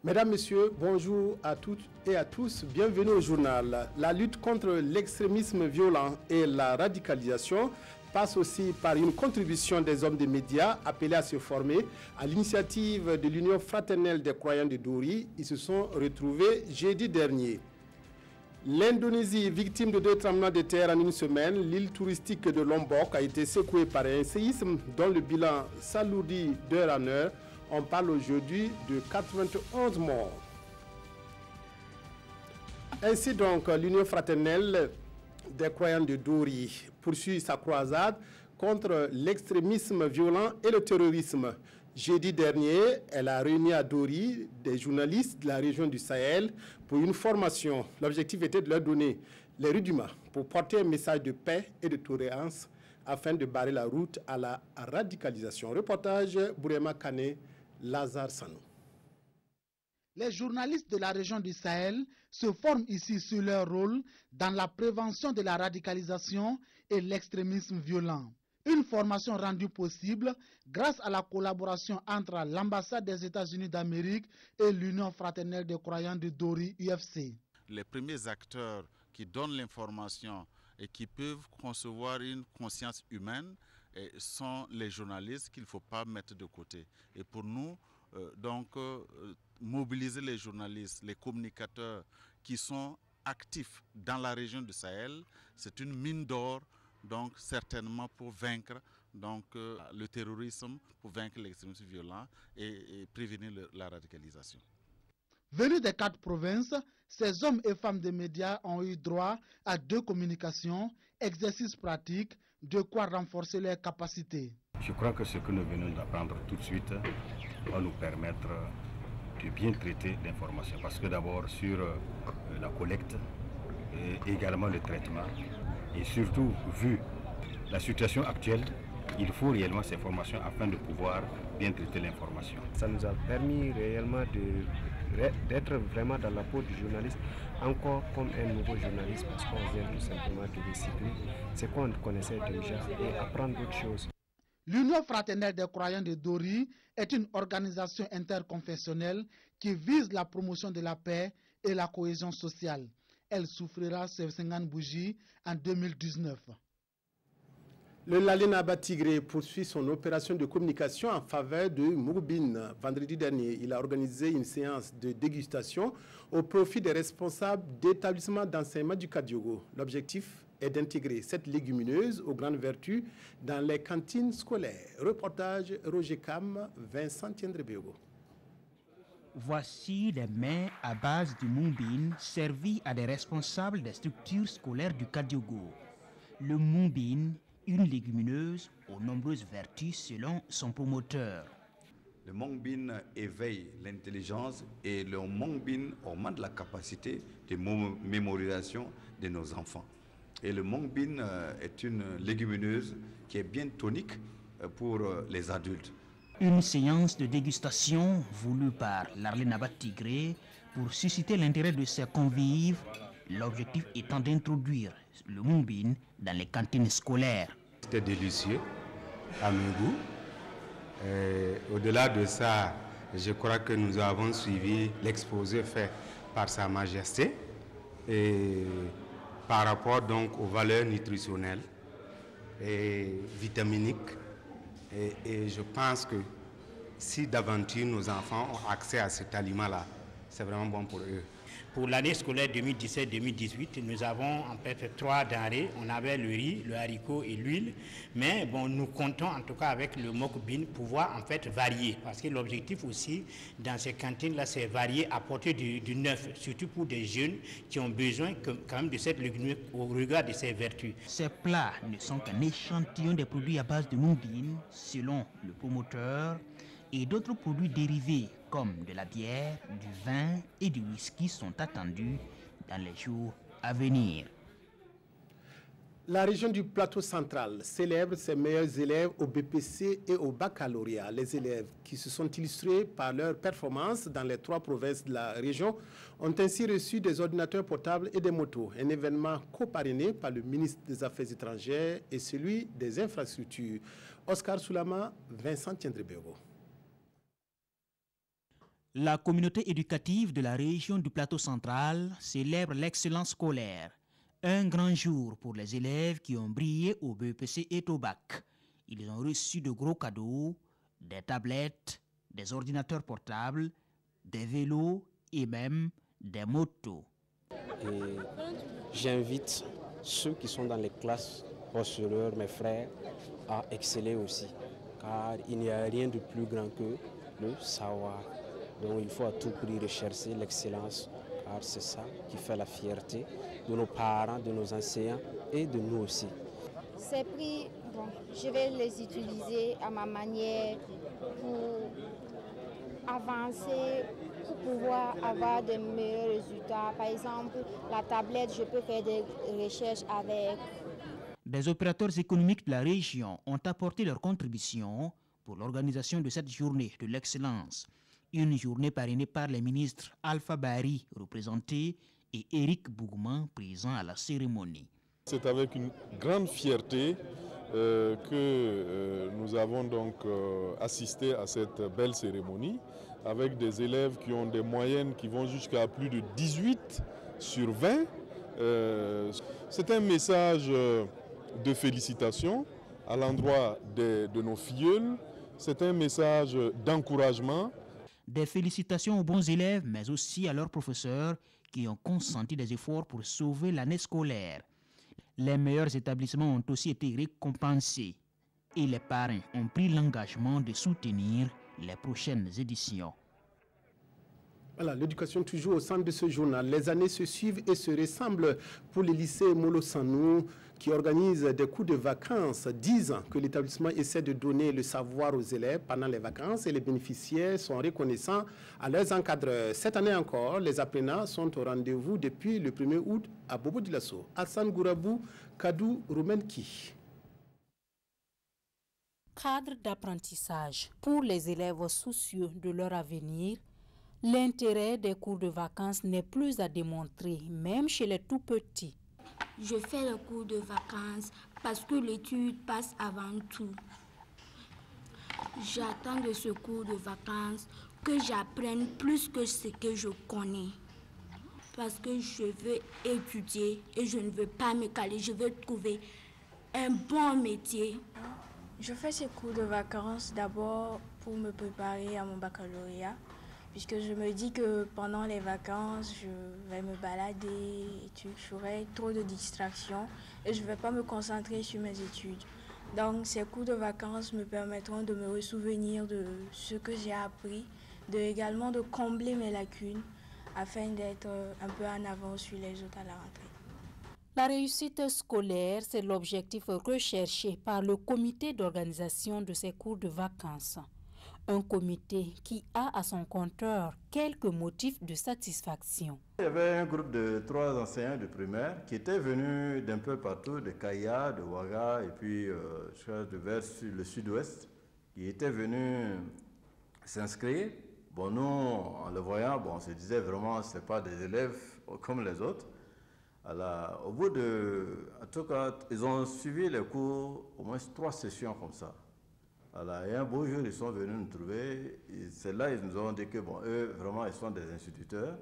Mesdames, Messieurs, bonjour à toutes et à tous. Bienvenue au journal. La lutte contre l'extrémisme violent et la radicalisation passe aussi par une contribution des hommes des médias appelés à se former. À l'initiative de l'Union fraternelle des croyants de Dori, ils se sont retrouvés jeudi dernier. L'Indonésie, victime de 2 tremblements de terre en une semaine, l'île touristique de Lombok a été secouée par un séisme dont le bilan s'alourdit d'heure en heure. On parle aujourd'hui de 91 morts. Ainsi donc, l'Union fraternelle des croyants de Dori poursuit sa croisade contre l'extrémisme violent et le terrorisme. Jeudi dernier, elle a réuni à Dori des journalistes de la région du Sahel pour une formation. L'objectif était de leur donner les rudiments pour porter un message de paix et de tolérance afin de barrer la route à la radicalisation. Reportage Bourema Kane, Lazare Sanou. Les journalistes de la région du Sahel se forment ici sur leur rôle dans la prévention de la radicalisation et l'extrémisme violent. Une formation rendue possible grâce à la collaboration entre l'ambassade des États-Unis d'Amérique et l'Union fraternelle des croyants de Dori UFC. Les premiers acteurs qui donnent l'information et qui peuvent concevoir une conscience humaine sont les journalistes qu'il ne faut pas mettre de côté. Et pour nous, mobiliser les journalistes, les communicateurs qui sont actifs dans la région du Sahel, c'est une mine d'or, donc certainement pour vaincre le terrorisme, pour vaincre l'extrémisme violent et prévenir la radicalisation. Venus des 4 provinces, ces hommes et femmes des médias ont eu droit à 2 communications, exercices pratiques, de quoi renforcer leurs capacités. Je crois que ce que nous venons d'apprendre tout de suite va nous permettre de bien traiter l'information. Parce que d'abord sur la collecte et également le traitement. Et surtout, vu la situation actuelle, il faut réellement ces formations afin de pouvoir bien traiter l'information. Ça nous a permis réellement d'être vraiment dans la peau du journaliste, encore comme un nouveau journaliste, parce qu'on vient tout simplement de recycler ce qu'on connaissait déjà et apprendre d'autres choses. L'Union fraternelle des croyants de Dori est une organisation interconfessionnelle qui vise la promotion de la paix et la cohésion sociale. Elle souffrira ses 50 bougies en 2019. Le Lalénaba Tigré poursuit son opération de communication en faveur de Mouroubine. Vendredi dernier, il a organisé une séance de dégustation au profit des responsables d'établissements d'enseignement du Kadiogo. L'objectif est d'intégrer cette légumineuse aux grandes vertus dans les cantines scolaires. Reportage Roger Kam, Vincent Tiendrebego. Voici des mets à base de moumbine servis à des responsables des structures scolaires du Kadiogo. Le moumbine, une légumineuse aux nombreuses vertus selon son promoteur. Le moumbine éveille l'intelligence et le moumbine augmente la capacité de mémorisation de nos enfants. Et le moumbine est une légumineuse qui est bien tonique pour les adultes. Une séance de dégustation voulue par l'Arlénaba Tigré pour susciter l'intérêt de ses convives, l'objectif étant d'introduire le moumbine dans les cantines scolaires. C'était délicieux à mes goûts. Au-delà de ça, je crois que nous avons suivi l'exposé fait par Sa Majesté et par rapport donc aux valeurs nutritionnelles et vitaminiques. Et je pense que si d'aventure nos enfants ont accès à cet aliment-là, c'est vraiment bon pour eux. Pour l'année scolaire 2017-2018, nous avons en fait 3 denrées. On avait le riz, le haricot et l'huile. Mais bon, nous comptons en tout cas avec le mokbin pouvoir en fait varier. Parce que l'objectif aussi dans ces cantines-là, c'est varier, apporter du neuf, surtout pour des jeunes qui ont besoin quand même de cette légumineuse au regard de ses vertus. Ces plats ne sont qu'un échantillon des produits à base de moumbine, selon le promoteur, et d'autres produits dérivés comme de la bière, du vin et du whisky sont attendus dans les jours à venir. La région du plateau central célèbre ses meilleurs élèves au BPC et au baccalauréat. Les élèves qui se sont illustrés par leur performance dans les 3 provinces de la région ont ainsi reçu des ordinateurs portables et des motos. Un événement coparrainé par le ministre des Affaires étrangères et celui des infrastructures. Oscar Soulama, Vincent Tiendrebego. La communauté éducative de la région du Plateau central célèbre l'excellence scolaire. Un grand jour pour les élèves qui ont brillé au BEPC et au bac. Ils ont reçu de gros cadeaux, des tablettes, des ordinateurs portables, des vélos et même des motos. Et j'invite ceux qui sont dans les classes postérieures, mes frères, à exceller aussi. Car il n'y a rien de plus grand que le savoir. Donc il faut à tout prix rechercher l'excellence, car c'est ça qui fait la fierté de nos parents, de nos enseignants et de nous aussi. Ces prix, bon, je vais les utiliser à ma manière pour avancer, pour pouvoir avoir de meilleurs résultats. Par exemple, la tablette, je peux faire des recherches avec. Des opérateurs économiques de la région ont apporté leur contribution pour l'organisation de cette journée de l'excellence. Une journée parrainée par les ministres Alpha Bari, représenté, et Éric Bougman, présent à la cérémonie. C'est avec une grande fierté que nous avons donc assisté à cette belle cérémonie avec des élèves qui ont des moyennes qui vont jusqu'à plus de 18 sur 20. C'est un message de félicitations à l'endroit de nos filleuls. C'est un message d'encouragement. Des félicitations aux bons élèves, mais aussi à leurs professeurs qui ont consenti des efforts pour sauver l'année scolaire. Les meilleurs établissements ont aussi été récompensés et les parrains ont pris l'engagement de soutenir les prochaines éditions. Voilà, l'éducation toujours au centre de ce journal. Les années se suivent et se ressemblent pour le lycée Molo Sanou qui organise des cours de vacances. 10 ans que l'établissement essaie de donner le savoir aux élèves pendant les vacances et les bénéficiaires sont reconnaissants à leurs encadreurs. Cette année encore, les apprenants sont au rendez-vous depuis le 1er août à Bobo Dioulasso. Hassan Gourabou, Kadou Roumenki. Cadre d'apprentissage pour les élèves soucieux de leur avenir. L'intérêt des cours de vacances n'est plus à démontrer, même chez les tout petits. Je fais le cours de vacances parce que l'étude passe avant tout. J'attends de ce cours de vacances que j'apprenne plus que ce que je connais. Parce que je veux étudier et je ne veux pas me caler, je veux trouver un bon métier. Je fais ces cours de vacances d'abord pour me préparer à mon baccalauréat. Puisque je me dis que pendant les vacances, je vais me balader et j'aurai trop de distractions et je ne vais pas me concentrer sur mes études. Donc ces cours de vacances me permettront de me ressouvenir de ce que j'ai appris, également de combler mes lacunes afin d'être un peu en avance sur les autres à la rentrée. La réussite scolaire, c'est l'objectif recherché par le comité d'organisation de ces cours de vacances. Un comité qui a à son compteur quelques motifs de satisfaction. Il y avait un groupe de 3 enseignants de primaire qui étaient venus d'un peu partout, de Kaya, de Ouaga et puis vers le sud-ouest, qui étaient venus s'inscrire. Bon, nous, en le voyant, bon, on se disait vraiment ce n'est pas des élèves comme les autres. Alors, au bout de... En tout cas, ils ont suivi les cours, au moins 3 sessions comme ça. Alors, et un beau jour, ils sont venus nous trouver. C'est là qu'ils nous ont dit que, bon, eux, vraiment, ils sont des instituteurs,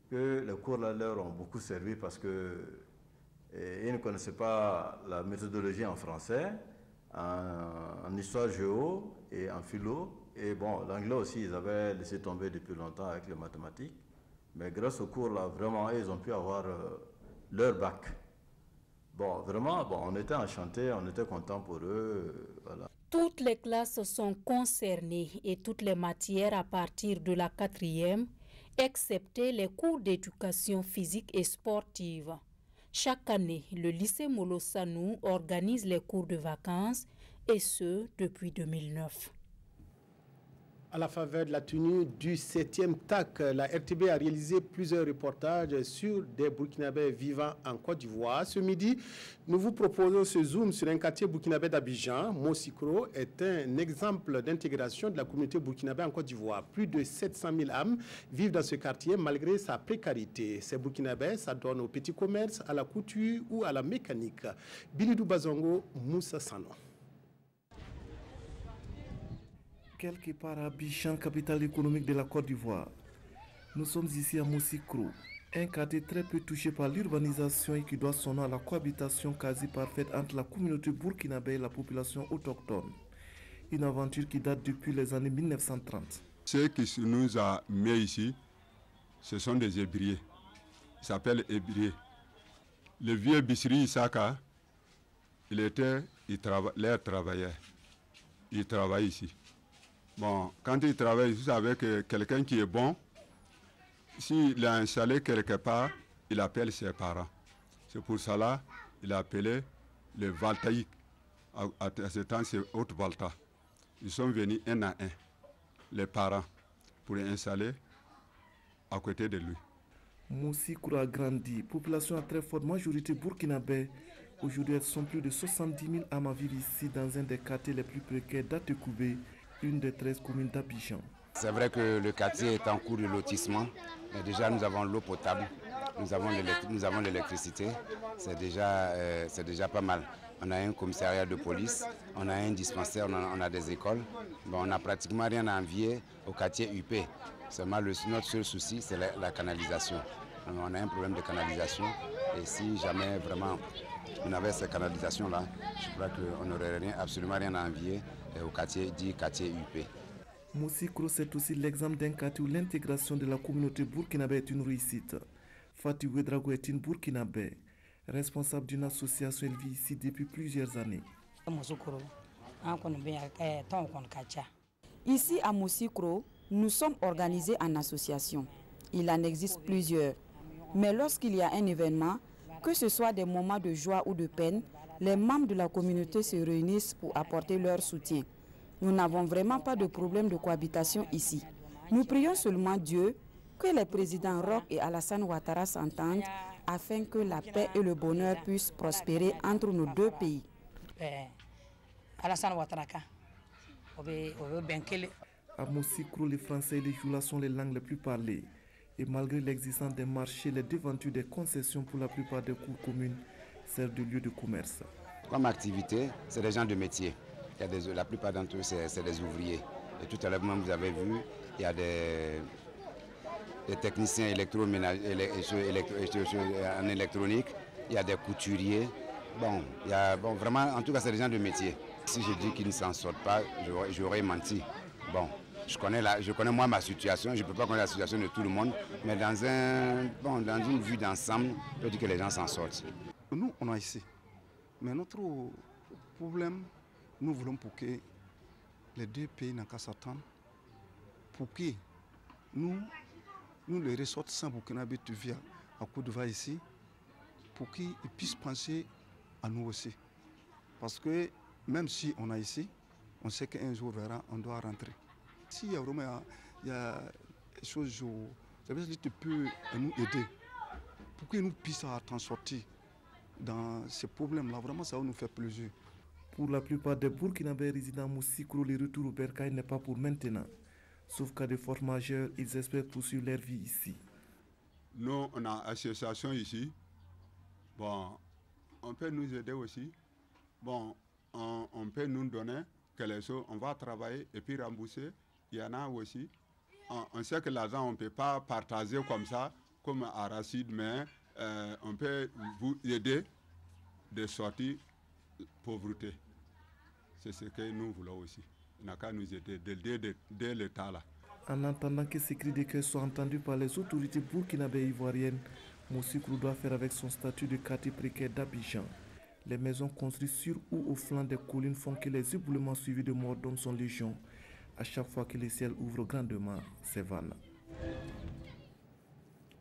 que les cours là leur ont beaucoup servi parce qu'ils ne connaissaient pas la méthodologie en français, en histoire géo et en philo. Et bon, l'anglais aussi, ils avaient laissé tomber depuis longtemps avec les mathématiques. Mais grâce au cours là, vraiment, ils ont pu avoir leur bac. Bon, vraiment, bon, on était enchantés, on était contents pour eux. Voilà. Toutes les classes sont concernées et toutes les matières à partir de la 4e, excepté les cours d'éducation physique et sportive. Chaque année, le lycée Molo Sanou organise les cours de vacances et ce, depuis 2009. À la faveur de la tenue du 7e TAC, la RTB a réalisé plusieurs reportages sur des Burkinabés vivant en Côte d'Ivoire. Ce midi, nous vous proposons ce zoom sur un quartier burkinabé d'Abidjan. Mosikro est un exemple d'intégration de la communauté burkinabé en Côte d'Ivoire. Plus de 700 000 âmes vivent dans ce quartier malgré sa précarité. Ces Burkinabés s'adonnent au petit commerce, à la couture ou à la mécanique. Bilidou Bazongo, Moussa Sano. Quelque part à Abidjan, capitale économique de la Côte d'Ivoire. Nous sommes ici à Moussikro, un quartier très peu touché par l'urbanisation et qui doit son nom à la cohabitation quasi parfaite entre la communauté burkinabé et la population autochtone. Une aventure qui date depuis les années 1930. Ce qui nous a mis ici, ce sont des ébriers. Ils s'appellent ébriers. Le vieux Bissiri Isaka, il travaillait. Il travaille ici. Bon, quand il travaille ici avec quelqu'un qui est bon, s'il a installé quelque part, il appelle ses parents. C'est pour cela qu'il a appelé le Valtaïque. À ce temps, c'est Haute Valta. Ils sont venus un à un, les parents, pour installer à côté de lui. Moussikro a grandi, population à très forte majorité burkinabé. Aujourd'hui, elles sont plus de 70 000 âmes à vivre ici dans un des quartiers les plus précaires d'Atekoubé, une des 13 communes d'Abidjan. C'est vrai que le quartier est en cours de lotissement, mais déjà nous avons l'eau potable, nous avons l'électricité, c'est déjà pas mal. On a un commissariat de police, on a un dispensaire, on a des écoles. Bon, on n'a pratiquement rien à envier au quartier UP. Seulement notre seul souci, c'est la canalisation. On a un problème de canalisation et si jamais vraiment on avait cette canalisation-là, je crois qu'on n'aurait absolument rien à envier au quartier dit quartier UP. Moussikro, c'est aussi l'exemple d'un quartier où l'intégration de la communauté burkinabé est une réussite. Fatih Ouedraogo est une burkinabé. Responsable d'une association, elle vit ici depuis plusieurs années. Ici à Moussikro, nous sommes organisés en association. Il en existe plusieurs. Mais lorsqu'il y a un événement, que ce soit des moments de joie ou de peine, les membres de la communauté se réunissent pour apporter leur soutien. Nous n'avons vraiment pas de problème de cohabitation ici. Nous prions seulement Dieu que les présidents Roch et Alassane Ouattara s'entendent afin que la paix et le bonheur puissent prospérer entre nos deux pays. À Moussikro, les Français et les Joula sont les langues les plus parlées. Et malgré l'existence des marchés, les devantures des concessions pour la plupart des cours communes servent de lieu de commerce. Comme activité, c'est des gens de métier. La plupart d'entre eux, c'est des ouvriers. Et tout à l'heure, vous avez vu, il y a des techniciens en électronique, il y a des couturiers. Bon, vraiment, en tout cas, c'est des gens de métier. Si je dis qu'ils ne s'en sortent pas, j'aurais menti. Bon, je connais moi ma situation, je ne peux pas connaître la situation de tout le monde, mais dans une vue d'ensemble, je peux dire que les gens s'en sortent. Nous, on a ici. Mais notre problème, nous voulons pour que les deux pays n'ont qu'à s'attendre, pour que nous les ressortissants burkinabés qui vivent à Côte d'Ivoire ici, pour qu'ils puissent penser à nous aussi. Parce que même si on est ici, on sait qu'un jour on doit rentrer. S'il y a vraiment des choses, ça veut dire que tu peux nous aider pour que nous puissions t'en sortir dans ces problèmes-là. Vraiment, ça va nous faire plaisir. Pour la plupart des Burkinabés résidant à Moussikro, le retour au bercail n'est pas pour maintenant. Sauf qu'à des forces majeures, ils espèrent poursuivre leur vie ici. Nous, on a une association ici. Bon, on peut nous aider aussi. Bon, on peut nous donner quelque chose. On va travailler et puis rembourser. Il y en a aussi. On sait que l'argent, on ne peut pas partager comme ça, comme à Racide, mais on peut vous aider de sortir de pauvreté. C'est ce que nous voulons aussi. Il n'a qu'à nous aider dès l'état là. En attendant que ces cris de cœur soient entendus par les autorités burkinabées et ivoiriennes, Moussikro doit faire avec son statut de quartier précaire d'Abidjan. Les maisons construites sur ou au flanc des collines font que les éboulements suivis de morts d'hommes sont légion. À chaque fois que le ciel ouvre grandement ses vannes.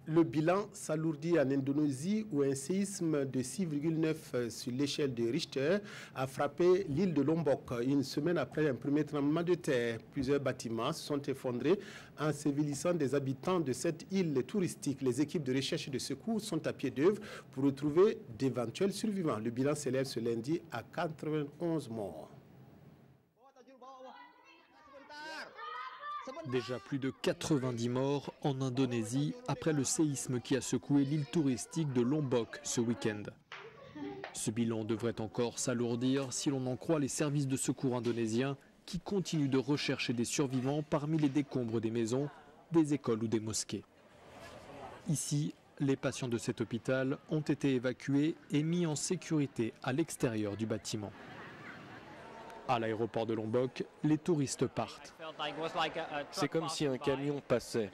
Le bilan s'alourdit en Indonésie où un séisme de 6,9 sur l'échelle de Richter a frappé l'île de Lombok une semaine après un premier tremblement de terre. Plusieurs bâtiments se sont effondrés, ensevelissant des habitants de cette île touristique. Les équipes de recherche et de secours sont à pied d'œuvre pour retrouver d'éventuels survivants. Le bilan s'élève ce lundi à 91 morts. Déjà plus de 90 morts en Indonésie après le séisme qui a secoué l'île touristique de Lombok ce week-end. Ce bilan devrait encore s'alourdir si l'on en croit les services de secours indonésiens qui continuent de rechercher des survivants parmi les décombres des maisons, des écoles ou des mosquées. Ici, les patients de cet hôpital ont été évacués et mis en sécurité à l'extérieur du bâtiment. À l'aéroport de Lombok, les touristes partent. C'est comme si un camion passait.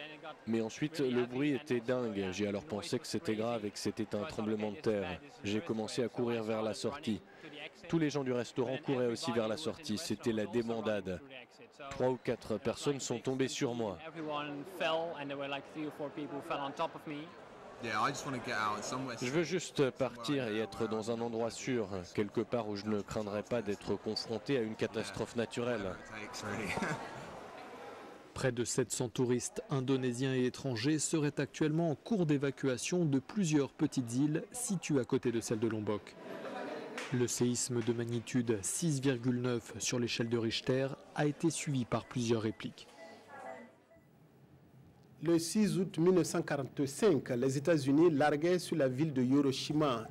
Mais ensuite, le bruit était dingue. J'ai alors pensé que c'était grave et que c'était un tremblement de terre. J'ai commencé à courir vers la sortie. Tous les gens du restaurant couraient aussi vers la sortie. C'était la débandade. 3 ou 4 personnes sont tombées sur moi. Je veux juste partir et être dans un endroit sûr, quelque part où je ne craindrais pas d'être confronté à une catastrophe naturelle. Près de 700 touristes indonésiens et étrangers seraient actuellement en cours d'évacuation de plusieurs petites îles situées à côté de celle de Lombok. Le séisme de magnitude 6,9 sur l'échelle de Richter a été suivi par plusieurs répliques. Le 6 août 1945, les États-Unis larguaient sur la ville de Hiroshima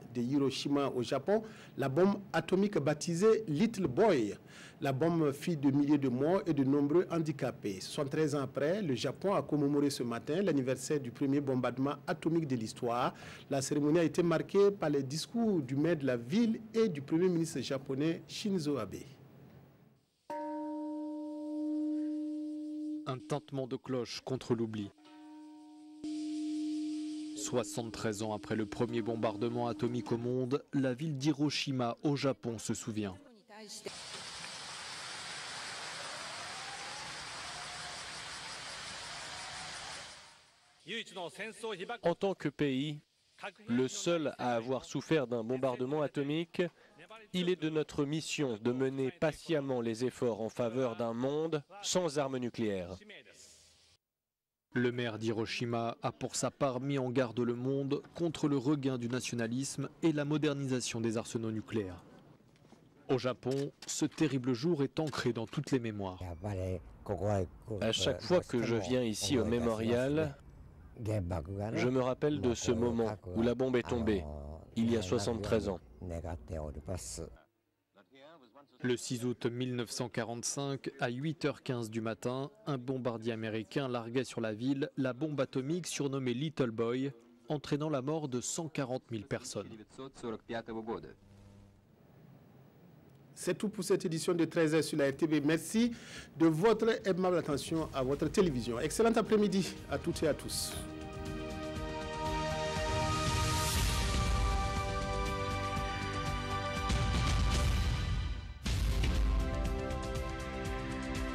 au Japon la bombe atomique baptisée Little Boy. La bombe fit de milliers de morts et de nombreux handicapés. 73 ans après, le Japon a commémoré ce matin l'anniversaire du premier bombardement atomique de l'histoire. La cérémonie a été marquée par les discours du maire de la ville et du premier ministre japonais Shinzo Abe. Un tintement de cloche contre l'oubli. 73 ans après le premier bombardement atomique au monde, la ville d'Hiroshima au Japon se souvient. En tant que pays, le seul à avoir souffert d'un bombardement atomique, il est de notre mission de mener patiemment les efforts en faveur d'un monde sans armes nucléaires. Le maire d'Hiroshima a pour sa part mis en garde le monde contre le regain du nationalisme et la modernisation des arsenaux nucléaires. Au Japon, ce terrible jour est ancré dans toutes les mémoires. À chaque fois que je viens ici au mémorial, je me rappelle de ce moment où la bombe est tombée, il y a 73 ans. Le 6 août 1945, à 8h15 du matin, un bombardier américain larguait sur la ville la bombe atomique surnommée Little Boy, entraînant la mort de 140 000 personnes. C'est tout pour cette édition de 13h sur la RTV. Merci de votre aimable attention à votre télévision. Excellent après-midi à toutes et à tous.